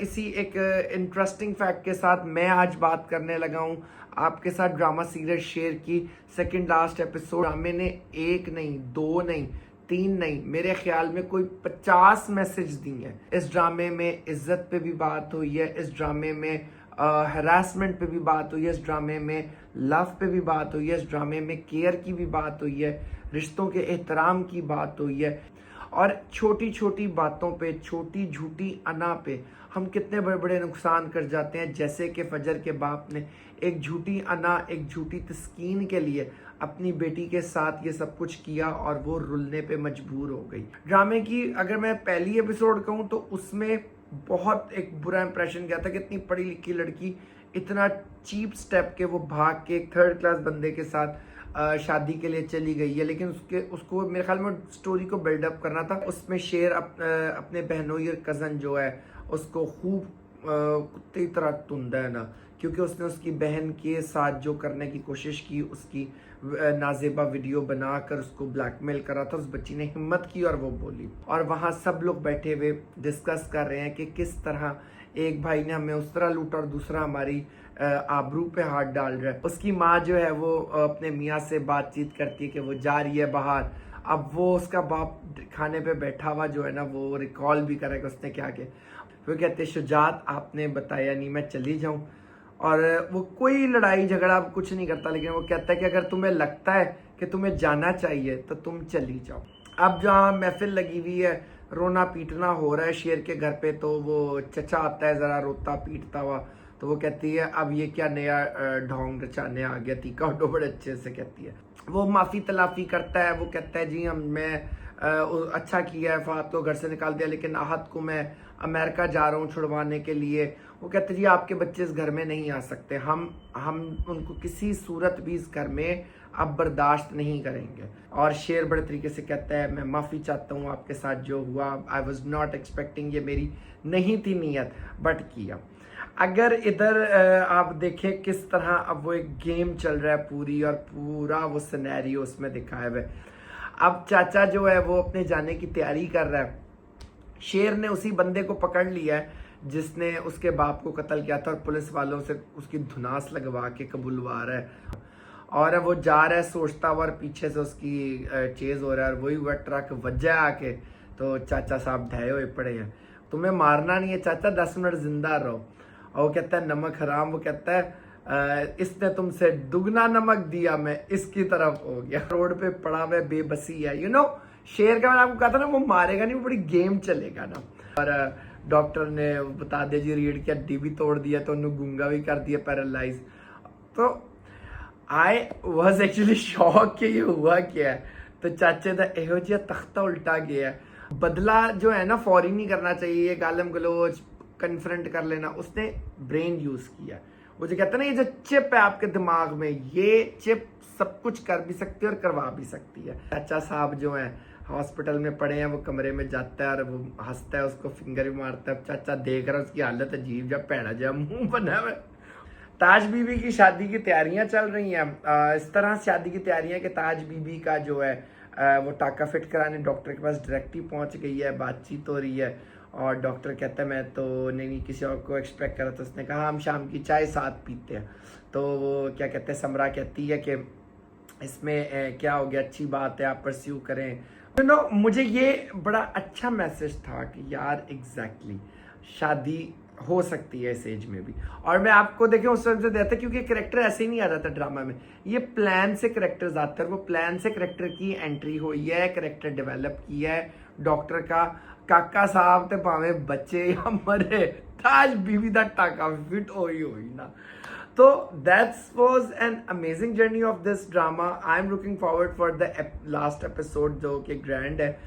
इसी एक interesting fact के साथ मैं आज बात करने लगा हूँ आपके साथ ड्रामा सीरीज शेयर की सेकंड लास्ट एपिसोड। ड्रामे ने एक नहीं, दो नहीं, तीन नहीं, मेरे ख्याल में कोई 50 मैसेज दिए हैं। इस ड्रामे में इज्जत पे भी बात हुई है, इस ड्रामे में हरासमेंट पे भी बात हुई है, इस ड्रामे में लव पे भी बात हुई है, इस ड्रामे में केयर की भी बात हुई है, रिश्तों के एहतराम की बात हुई है। और छोटी छोटी बातों पे, छोटी झूठी अना पे हम कितने बड़े बड़े नुकसान कर जाते हैं। जैसे कि फजर के बाप ने एक झूठी अना, एक झूठी तस्कीन के लिए अपनी बेटी के साथ ये सब कुछ किया और वो रुलने पे मजबूर हो गई। ड्रामे की अगर मैं पहली एपिसोड कहूँ तो उसमें बहुत एक बुरा इंप्रेशन गया था कि इतनी पढ़ी लिखी लड़की इतना चीप स्टेप के वो भाग के एक थर्ड क्लास बंदे के साथ शादी के लिए चली गई है। लेकिन उसको मेरे ख्याल में स्टोरी को बिल्डअप करना था। उसमें शेर अपने बहनोई और कज़न जो है उसको खूब कुत्ते की तरह तुंदा है ना, क्योंकि उसने उसकी बहन के साथ जो करने की कोशिश की, उसकी नाजेबा वीडियो बनाकर उसको ब्लैकमेल करा था। उस बच्ची ने हिम्मत की और वो बोली। और वहाँ सब लोग बैठे हुए डिस्कस कर रहे हैं कि किस तरह एक भाई ने हमें उस तरह लूटा और दूसरा हमारी आबरू पे हाथ डाल रहा है। उसकी माँ जो है वो अपने मियाँ से बातचीत करती है कि वो जा रही है बाहर। अब वो उसका बाप खाने पे बैठा हुआ जो है ना, वो रिकॉल भी करेगा उसने क्या किया। वो कहते शुजात आपने बताया नहीं, मैं चली जाऊँ। और वो कोई लड़ाई झगड़ा कुछ नहीं करता, लेकिन वो कहता है कि अगर तुम्हें लगता है कि तुम्हें जाना चाहिए तो तुम चली जाओ। अब जहाँ महफिल लगी हुई है, रोना पीटना हो रहा है शेर के घर पे, तो वो चचा आता है ज़रा रोता पीटता हुआ। तो वो कहती है अब ये क्या नया ढोंग रचाने आ गया, तीका उठो, बड़े अच्छे से कहती है। वो माफ़ी तलाफ़ी करता है, वो कहता है जी मैं अच्छा किया है, फ़ात को घर से निकाल दिया, लेकिन आहत को मैं अमेरिका जा रहा हूँ छुड़वाने के लिए। वो कहते जी आपके बच्चे इस घर में नहीं आ सकते, हम उनको किसी सूरत भी इस घर में अब बर्दाश्त नहीं करेंगे। और शेर बड़े तरीके से कहता है मैं माफ़ी चाहता हूँ आपके साथ जो हुआ, आई वॉज नॉट एक्सपेक्टिंग, ये मेरी नहीं थी नीयत, बट किया। अगर इधर आप देखें किस तरह अब वो एक गेम चल रहा है पूरी, और पूरा वो सिनेरियो उसमें दिखाया हुआ है। अब चाचा जो है वो अपने जाने की तैयारी कर रहा है। शेर ने उसी बंदे को पकड़ लिया है जिसने उसके बाप को कत्ल किया था, और पुलिस वालों से उसकी धुनास लगवा के कबूलवा रहा है। और वो जा रहा है सोचता हुआ, और पीछे से उसकी चेज हो रहा है, और वही हुआ ट्रक वजह आके। तो चाचा साहब ढहे हुए पड़े हैं, तुम्हें मारना नहीं है चाचा, 10 मिनट जिंदा रहो। और वो कहता है नमक हराम, वो कहता है इसने तुमसे दुगना नमक दिया, मैं इसकी तरफ हो गया। रोड पे पड़ा हुआ बेबसी है, शेर का मैंने आपको कहा था ना, वो मारेगा नहीं, वो बड़ी गेम चलेगा ना। और डॉक्टर ने बता दिया जी रीढ़ की हड्डी भी तोड़ दिया, तो उन्हें गूंगा भी कर दिया, पैरालाइज। तो आई वॉज एक्चुअली शॉक कि ये हुआ क्या है। तो चाचे का एहो जिहा तख्ता उल्टा गया है। बदला जो है ना फौरी नहीं करना चाहिए, ये गालम गलोच कन्फ्रंट कर लेना। उसने ब्रेन यूज किया। वो जो कहते हैं ना, ये जो चिप है आपके दिमाग में, ये चिप सब कुछ कर भी सकती है और करवा भी सकती है। चाचा साहब जो है हॉस्पिटल में पड़े हैं, वो कमरे में जाता है और वो हंसता है, उसको फिंगर भी मारता है। चाचा देख रहा है, उसकी हालत अजीब, जब पैड़ा जा मुंह बना हुआ। ताज बीबी की शादी की तैयारियां चल रही हैं। इस तरह शादी की तैयारियां कि ताज बीबी का जो है वो टाका फिट कराने डॉक्टर के पास डायरेक्टली पहुंच गई है, बातचीत हो रही है। और डॉक्टर कहता है मैं तो नहीं किसी और को एक्सपेक्ट कर रहा था। उसने कहा हम शाम की चाय साथ पीते हैं। तो वो क्या कहते हैं, समरा कहती है कि इसमें क्या हो गया, अच्छी बात है, आप परस्यू करें। मुझे ये बड़ा अच्छा मैसेज था कि यार एग्जैक्टली शादी हो सकती है इस एज में भी। और मैं आपको देखें उस वक्त से देता, क्योंकि करेक्टर ऐसे ही नहीं आ जाता ड्रामा में, ये प्लान से करेक्टर्स आते हैं। वो प्लान से करेक्टर की एंट्री हुई है, करेक्टर डेवलप किया है। डॉक्टर का काका साहब ते भावे बच्चे या मरे, ताज बीबी दा टाका फिट होई ना। तो that's was an amazing journey of this drama. I am looking forward for the last episode जो कि ग्रैंड है।